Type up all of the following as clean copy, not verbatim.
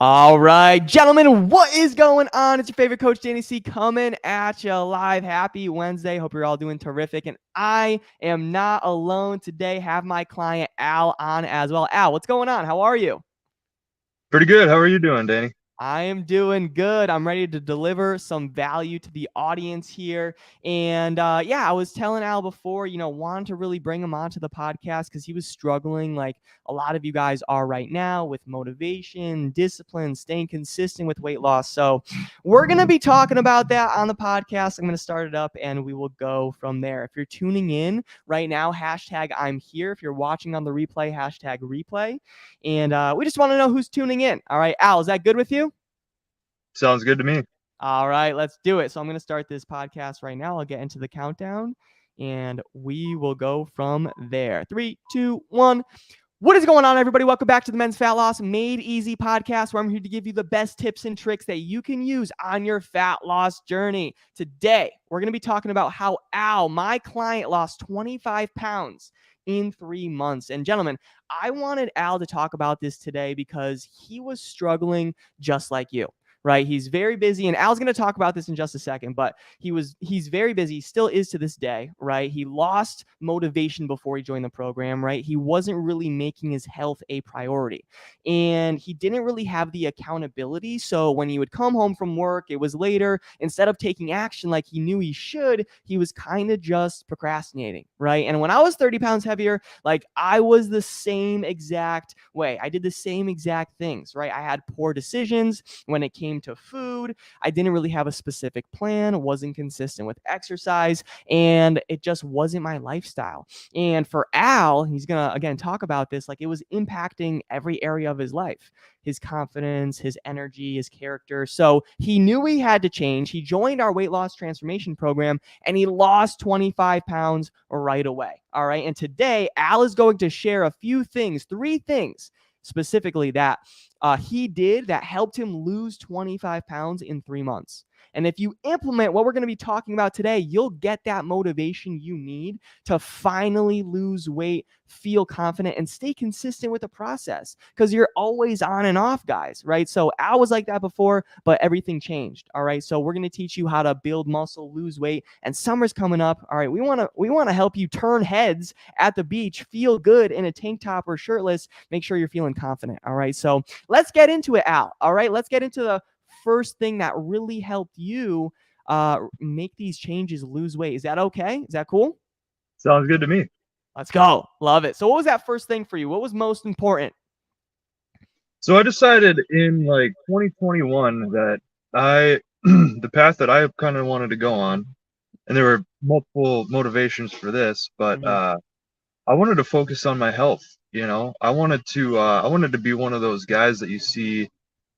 All right, gentlemen, what is going on? It's your favorite coach, Danny C, coming at you live. Happy Wednesday. Hope you're all doing terrific. And I am not alone today. Have my client Al on as well. Al, what's going on? How are you? Pretty good. How are you doing, Danny? I am doing good. I'm ready to deliver some value to the audience here. And I was telling Al before, wanted to really bring him onto the podcast because he was struggling like a lot of you guys are right now with motivation, discipline, staying consistent with weight loss. So we're going to be talking about that on the podcast. I'm going to start it up and we will go from there. If you're tuning in right now, hashtag I'm here. If you're watching on the replay, hashtag replay. And we just want to know who's tuning in. All right, Al, is that good with you? Sounds good to me. All right, let's do it. So I'm going to start this podcast right now. I'll get into the countdown and we will go from there. 3, 2, 1. What is going on, everybody? Welcome back to the Men's Fat Loss Made Easy podcast, where I'm here to give you the best tips and tricks that you can use on your fat loss journey. Today, we're going to be talking about how Al, my client, lost 25 pounds in 3 months. And gentlemen, I wanted Al to talk about this today because he was struggling just like you. Right. He's very busy. And Al's going to talk about this in just a second, but he's very busy. He still is to this day. Right. He lost motivation before he joined the program. Right. He wasn't really making his health a priority and he didn't really have the accountability. So when he would come home from work, it was later. Instead of taking action like he knew he should, he was kind of just procrastinating. Right. And when I was 30 pounds heavier, like I was the same exact way. I did the same exact things. Right. I had poor decisions when it came to food. I didn't really have a specific plan, wasn't consistent with exercise, and it just wasn't my lifestyle. And for Al, he's going to, again, talk about this, like it was impacting every area of his life, his confidence, his energy, his character. So he knew he had to change. He joined our weight loss transformation program and he lost 25 pounds right away. All right. And today, Al is going to share a few things, 3 things specifically that he did that helped him lose 25 pounds in 3 months. And if you implement what we're going to be talking about today, you'll get that motivation you need to finally lose weight, feel confident, and stay consistent with the process because you're always on and off, guys, right? So I was like that before, but everything changed. All right. So we're going to teach you how to build muscle, lose weight, and summer's coming up. All right. We want to help you turn heads at the beach, feel good in a tank top or shirtless. Make sure you're feeling confident. All right. So let's get into it, Al. All right. Let's get into the first thing that really helped you make these changes, lose weight. Is that okay? Is that cool? Sounds good to me. Let's go. Love it. So what was that first thing for you? What was most important? So I decided in like 2021 that the path that I kind of wanted to go on, and there were multiple motivations for this, but I wanted to focus on my health. I wanted to be one of those guys that you see,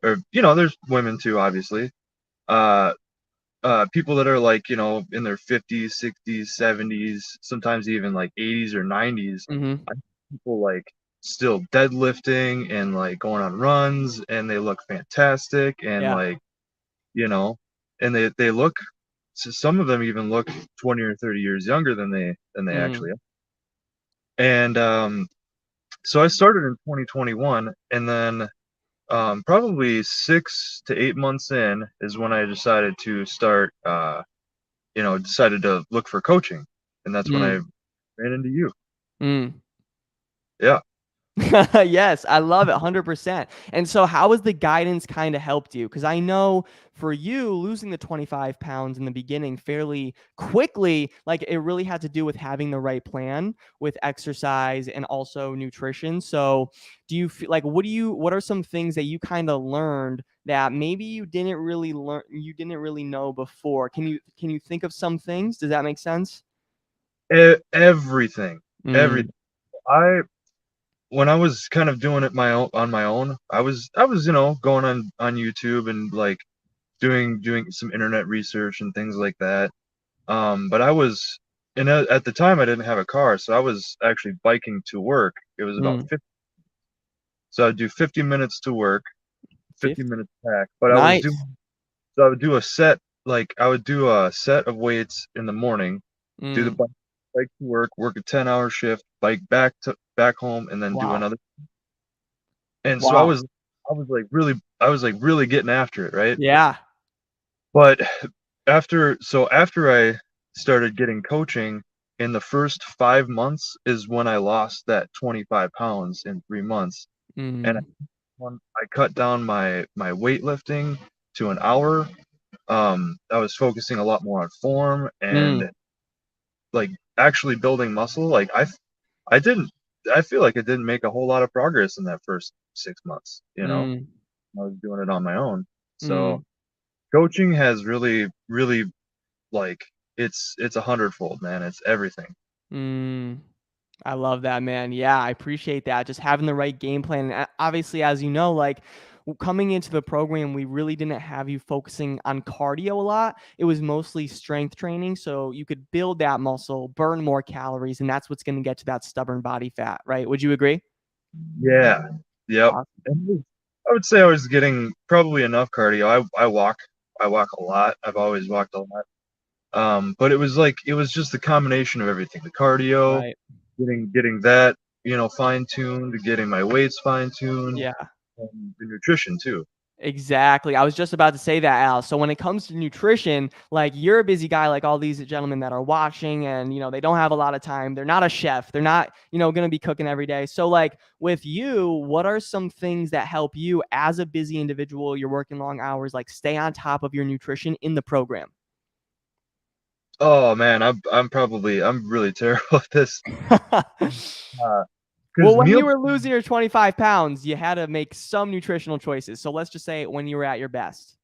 or there's women too, obviously. Uh, People that are like, in their 50s, 60s, 70s, sometimes even like 80s or 90s. I see people like still deadlifting and like going on runs and they look fantastic and Yeah. like, you know, and they look, so some of them even look 20 or 30 years younger than they actually are. And so I started in 2021 and then probably 6 to 8 months in is when I decided to start, decided to look for coaching, and that's when I ran into you. Yeah. Yes, I love it 100%. And so how has the guidance kind of helped you? Because I know for you losing the 25 pounds in the beginning fairly quickly, like it really had to do with having the right plan with exercise and also nutrition. So do you feel like what are some things that you kind of learned that maybe you didn't really know before? Can you think of some things? Does that make sense? Everything, Mm, everything. I When I was kind of doing it on my own, I was going on YouTube and like doing some internet research and things like that. But I was and at the time I didn't have a car, so I was actually biking to work. It was about mm. 50, so I'd do 50 minutes to work, 50 Fifth. minutes back. But Nice. I would do I would do a set of weights in the morning, do the Mm. bike to work a 10-hour shift, bike back home, and then do Wow. another. And so Wow. I was like really getting after it, right? Yeah. But after I started getting coaching, in the first 5 months is when I lost that 25 pounds in 3 months. And Mm, when I cut down my weightlifting to an hour, I was focusing a lot more on form mm, and like actually building muscle. I didn't I feel like I didn't make a whole lot of progress in that first 6 months, you know. mm, I was doing it on my own. So mm, coaching has really like it's a hundredfold, man. It's everything. mm. I love that, man. Yeah, I appreciate that. Just having the right game plan. And obviously, as you know, like coming into the program, we really didn't have you focusing on cardio a lot. It was mostly strength training. So you could build that muscle, burn more calories, and that's what's going to get to that stubborn body fat, right? Would you agree? Yeah. Yep. Awesome. I would say I was getting probably enough cardio. I walk a lot. I've always walked a lot. But it was just the combination of everything. The cardio, Right. getting that, fine tuned, getting my weights fine tuned, Yeah. and the nutrition too. Exactly. I was just about to say that, Al. So when it comes to nutrition, like you're a busy guy, like all these gentlemen that are watching, and they don't have a lot of time. They're not a chef. They're not, going to be cooking every day. So like with you, what are some things that help you as a busy individual? You're working long hours, like stay on top of your nutrition in the program. Oh man, I'm really terrible at this. Well, Because when meal you were losing your 25 pounds, you had to make some nutritional choices. So let's just say when you were at your best.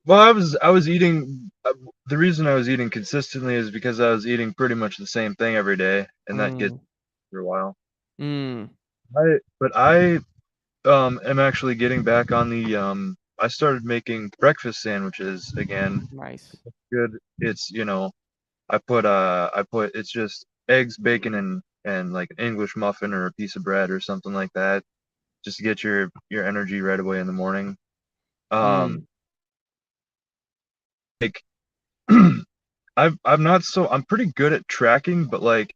Well, I was eating. The reason I was eating consistently is because I was eating pretty much the same thing every day, and that gets Mm, for a while. mm, I am actually getting back on the. I started making breakfast sandwiches again. nice. Good. It's I put it's just eggs, bacon, and like an English muffin or a piece of bread or something like that, just to get your energy right away in the morning. Um, Mm, like I'm pretty good at tracking, but like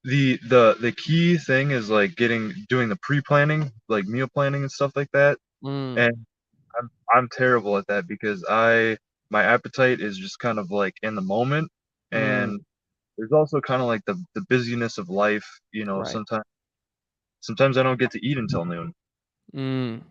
the key thing is like doing the pre-planning, like meal planning and stuff like that. mm, And I'm terrible at that because I my appetite is just kind of like in the moment, and mm, there's also kind of like the busyness of life, right. sometimes I don't get to eat until noon. Mm.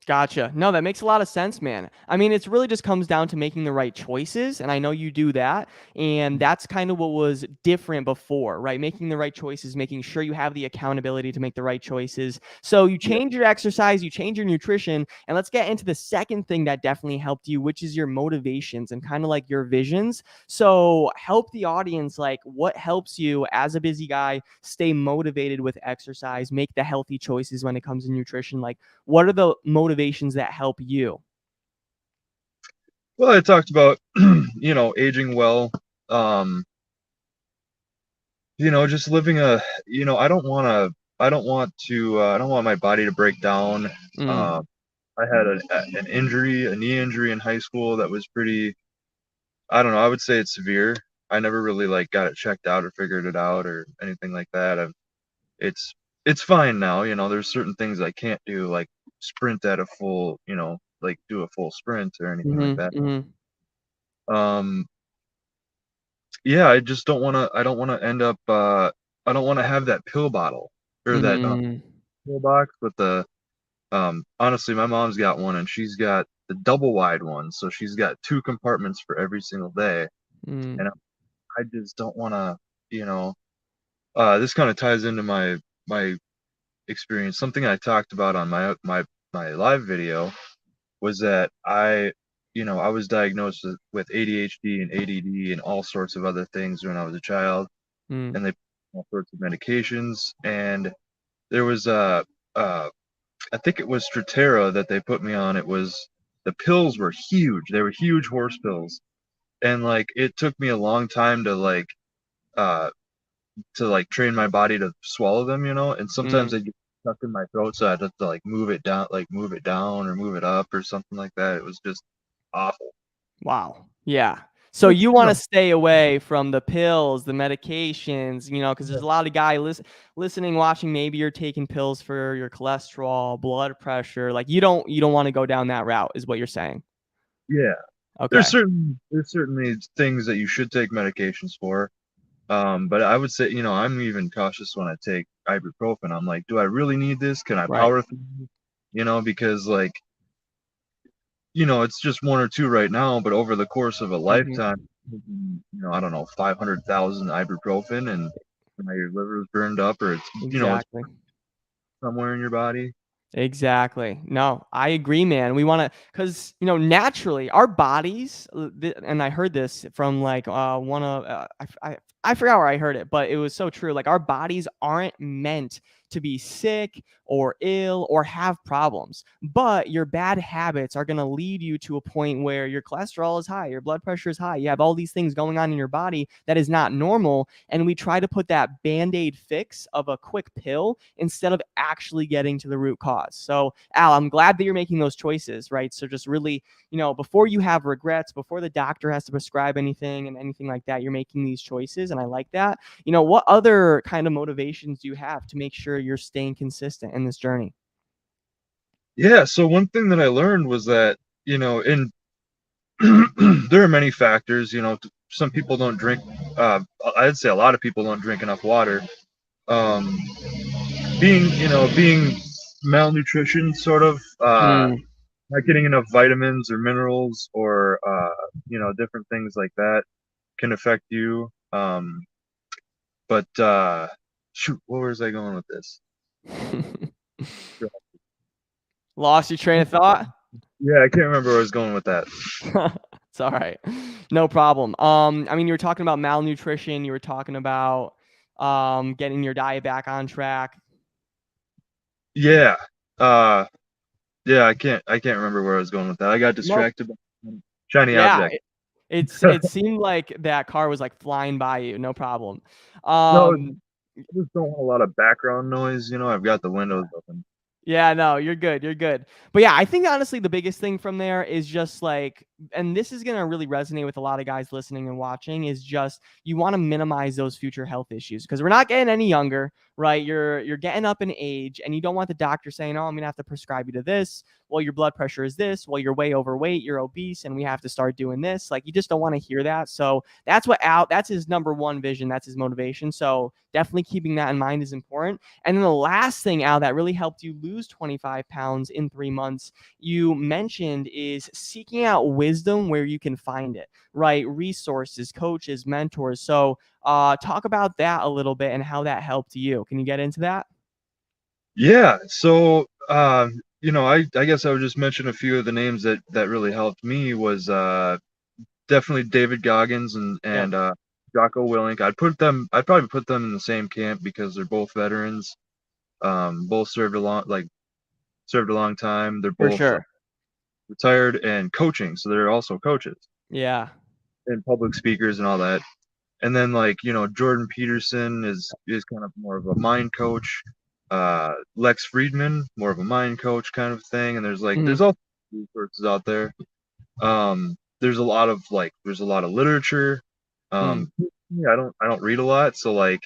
Gotcha. No, that makes a lot of sense, man. I mean, it's really just comes down to making the right choices, and I know you do that. And that's kind of what was different before, right? Making the right choices, making sure you have the accountability to make the right choices. So you Yeah. change your exercise, you change your nutrition, and let's get into the second thing that definitely helped you, which is your motivations and kind of like your visions. So help the audience, like what helps you as a busy guy stay motivated with exercise, make the healthy choices when it comes to nutrition, like what are the motivations that help you? Well, I talked about aging well, um, just living I don't want my body to break down. Mm, Um, I had a knee injury in high school that was pretty, I don't know, I would say it's severe. I never really like got it checked out or figured it out or anything like that. It's it's fine now, there's certain things I can't do, like sprint at a full, like do a full sprint or anything like mhm, that. mhm, Um, yeah, I don't wanna end up I don't wanna have that pill bottle or that mm, pill box with the honestly, my mom's got one and she's got the double wide one, so she's got 2 compartments for every single day, mm, and I just don't wanna, you know this kinda ties into my experience. Something I talked about on my live video was that I was diagnosed with ADHD and ADD and all sorts of other things when I was a child, mm, and they put me on all sorts of medications, and there was I think it was Strattera that they put me on. The pills were huge. They were huge horse pills. And like it took me a long time uh to like train my body to swallow them, and sometimes mm. they get stuck in my throat, so I'd have to like move it down or move it up or something like that. It was just awful. Wow. Yeah. So Which, you you want to know, stay away from the pills, the medications, because there's a lot of guys listening, watching. Maybe you're taking pills for your cholesterol, blood pressure. Like you don't want to go down that route, is what you're saying. yeah. Okay. There's certainly things that you should take medications for. But I would say, I'm even cautious when I take ibuprofen. I'm like, do I really need this? Can I Right. power through? Because like, it's just one or two right now, but over the course of a Hmm. lifetime, I don't know, 500,000 ibuprofen and now your liver is burned up or it's Exactly. somewhere in your body. Exactly. No, I agree, man. We want to, because naturally, our bodies, and I heard this from like one of I forgot where I heard it, but it was so true. Like our bodies aren't meant to be sick or ill or have problems, but your bad habits are going to lead you to a point where your cholesterol is high, your blood pressure is high, you have all these things going on in your body that is not normal, and we try to put that band-aid fix of a quick pill instead of actually getting to the root cause. So Al, I'm glad that you're making those choices, right? So just really, before you have regrets, before the doctor has to prescribe anything and anything like that, you're making these choices, and I like that. What other kind of motivations do you have to make sure you're staying consistent in this journey? Yeah. So one thing that I learned was that, in there are many factors, some people don't drink, I'd say a lot of people don't drink enough water. Um, being malnutrition sort of, Mm. not getting enough vitamins or minerals or different things like that can affect you. But shoot, where was I going with this? Lost your train of thought? Yeah, I can't remember where I was going with that. It's all right. No problem. I mean, you were talking about malnutrition. You were talking about getting your diet back on track. Yeah. Uh yeah, I can't remember where I was going with that. I got No, distracted by some shiny yeah, object. it seemed like that car was like flying by you. No problem. No, Um, I just don't want a lot of background noise, I've got the windows open. Yeah, no, you're good. You're good. But yeah, I think honestly the biggest thing from there is just like, and this is gonna really resonate with a lot of guys listening and watching, is just you want to minimize those future health issues because we're not getting any younger, right? You're getting up in age, and you don't want the doctor saying, "Oh, I'm gonna have to prescribe you to this. Well, your blood pressure is this. Well, you're way overweight, you're obese, and we have to start doing this." Like you just don't want to hear that. So that's his number one vision. That's his motivation. So definitely keeping that in mind is important. And then the last thing, Al, that really helped you lose 25 pounds in 3 months, you mentioned is seeking out wisdom where you can find it, right? Resources, coaches, mentors. So talk about that a little bit and how that helped you. Can you get into that? Yeah, so I guess I would just mention a few of the names that really helped me was definitely David Goggins and Yep, Jocko Willink. I'd probably put them in the same camp because they're both veterans. Both served a long time. They're for both sure. retired and coaching, so they're also coaches Yeah. and public speakers and all that. And then like Jordan Peterson is kind of more of a mind coach. Lex Friedman, more of a mind coach kind of thing. And Mhm. there's all resources out there. There's a lot of literature. Mm. Yeah, I don't read a lot, so like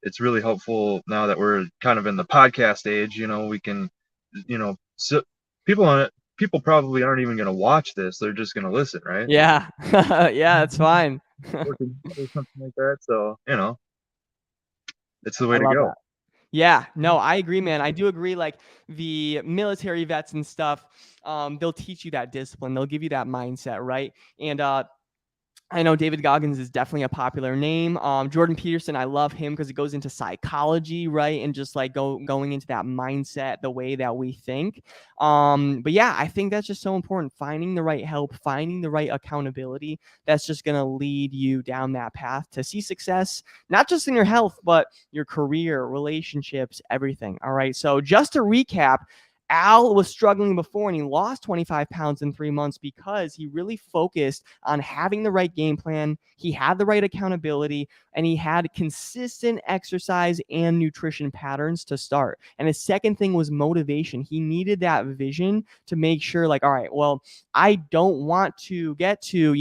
it's really helpful now that we're kind of in the podcast age. We can, so people on it. People probably aren't even going to watch this; they're just going to listen, right? Yeah. Yeah, that's fine. Working or something like that. So it's the I way to love go. that. Yeah, no, I agree, man. I do agree. Like the military vets and stuff, they'll teach you that discipline. They'll give you that mindset, right? And I know David Goggins is definitely a popular name. Jordan Peterson, I love him because it goes into psychology, right? And just like going into that mindset, the way that we think. But yeah, I think that's just so important. Finding the right help, finding the right accountability. That's just gonna lead you down that path to see success, not just in your health, but your career, relationships, everything. All right. So just to recap, Al was struggling before and he lost 25 pounds in 3 months because he really focused on having the right game plan. He had the right accountability and he had consistent exercise and nutrition patterns to start. And his second thing was motivation. He needed that vision to make sure, like, all right, well, I don't want to get to,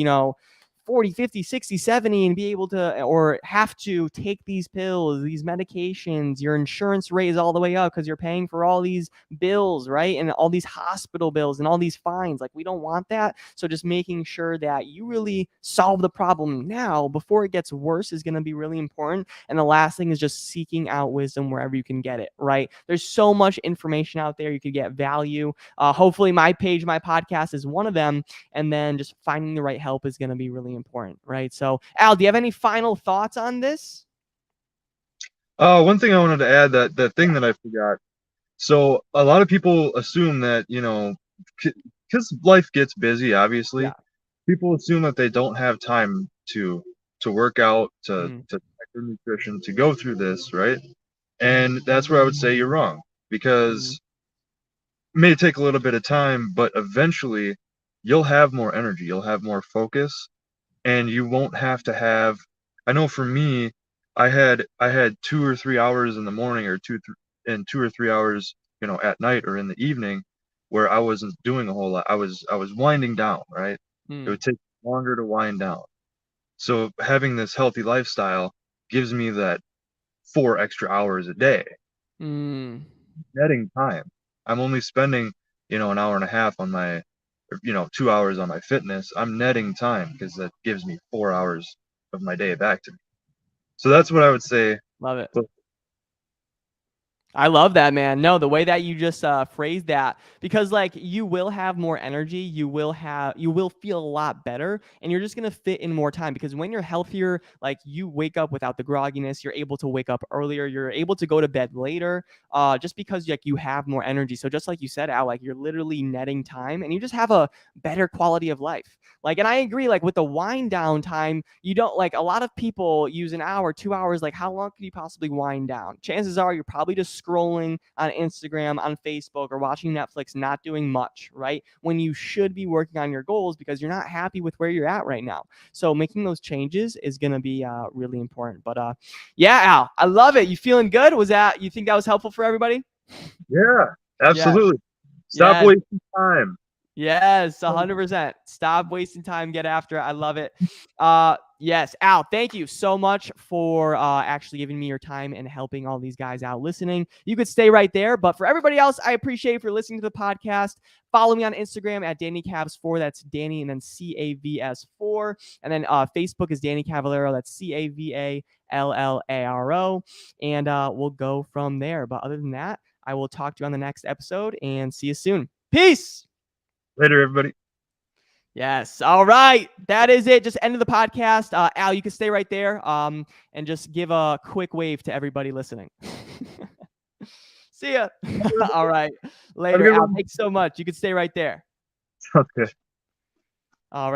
40, 50, 60, 70 and be able to or have to take these pills, these medications, your insurance raise all the way up because you're paying for all these bills, right? And all these hospital bills and all these fines. Like, we don't want that. So just making sure that you really solve the problem now before it gets worse is going to be really important. And the last thing is just seeking out wisdom wherever you can get it, right? There's so much information out there. You could get value. Hopefully my page, my podcast is one of them. And then just finding the right help is going to be really important, right? So Al, do you have any final thoughts on this? One thing I wanted to add, that thing that I forgot. So a lot of people assume that, because life gets busy, obviously, Yeah. people assume that they don't have time to work out, to check their nutrition, to go through this, right? And that's where I would say you're wrong, because it may take a little bit of time, but eventually you'll have more energy, you'll have more focus, and you won't have to have. I know for me, I had 2 or 3 hours in the morning, or 2 or 3 hours, at night or in the evening, where I wasn't doing a whole lot. I was winding down, right? It would take longer to wind down. So having this healthy lifestyle gives me that 4 extra hours a day, netting time. I'm only spending, an hour and a half on my, 2 hours on my fitness. I'm netting time because that gives me 4 hours of my day back to me. So that's what I would say. Love it. I love that, man. No, the way that you just phrased that, because like you will have more energy, you will feel a lot better, and you're just gonna fit in more time. Because when you're healthier, like you wake up without the grogginess, you're able to wake up earlier, you're able to go to bed later, just because like you have more energy. So just like you said, Al, like you're literally netting time, and you just have a better quality of life. Like, and I agree, like with the wind down time, you don't, like, a lot of people use an hour, 2 hours. Like, how long could you possibly wind down? Chances are you're probably just scrolling on Instagram, on Facebook, or watching Netflix, not doing much, right? When you should be working on your goals because you're not happy with where you're at right now. So making those changes is going to be really important. But yeah, Al, I love it. You feeling good? You think that was helpful for everybody? Yeah, absolutely. Stop wasting time. Yes, 100%. Stop wasting time. Get after it. I love it. Yes, Al, thank you so much for actually giving me your time and helping all these guys out listening. You could stay right there, but for everybody else, I appreciate you for listening to the podcast. Follow me on Instagram at DannyCavs4. That's Danny and then CAVS4. And then Facebook is Danny Cavallaro. That's CAVALLARO. And we'll go from there. But other than that, I will talk to you on the next episode and see you soon. Peace. Later, everybody. Yes. All right. That is it. Just ended the podcast. Al, you can stay right there and just give a quick wave to everybody listening. See ya. All right. Later, Al. Thanks so much. You can stay right there. Okay. All right.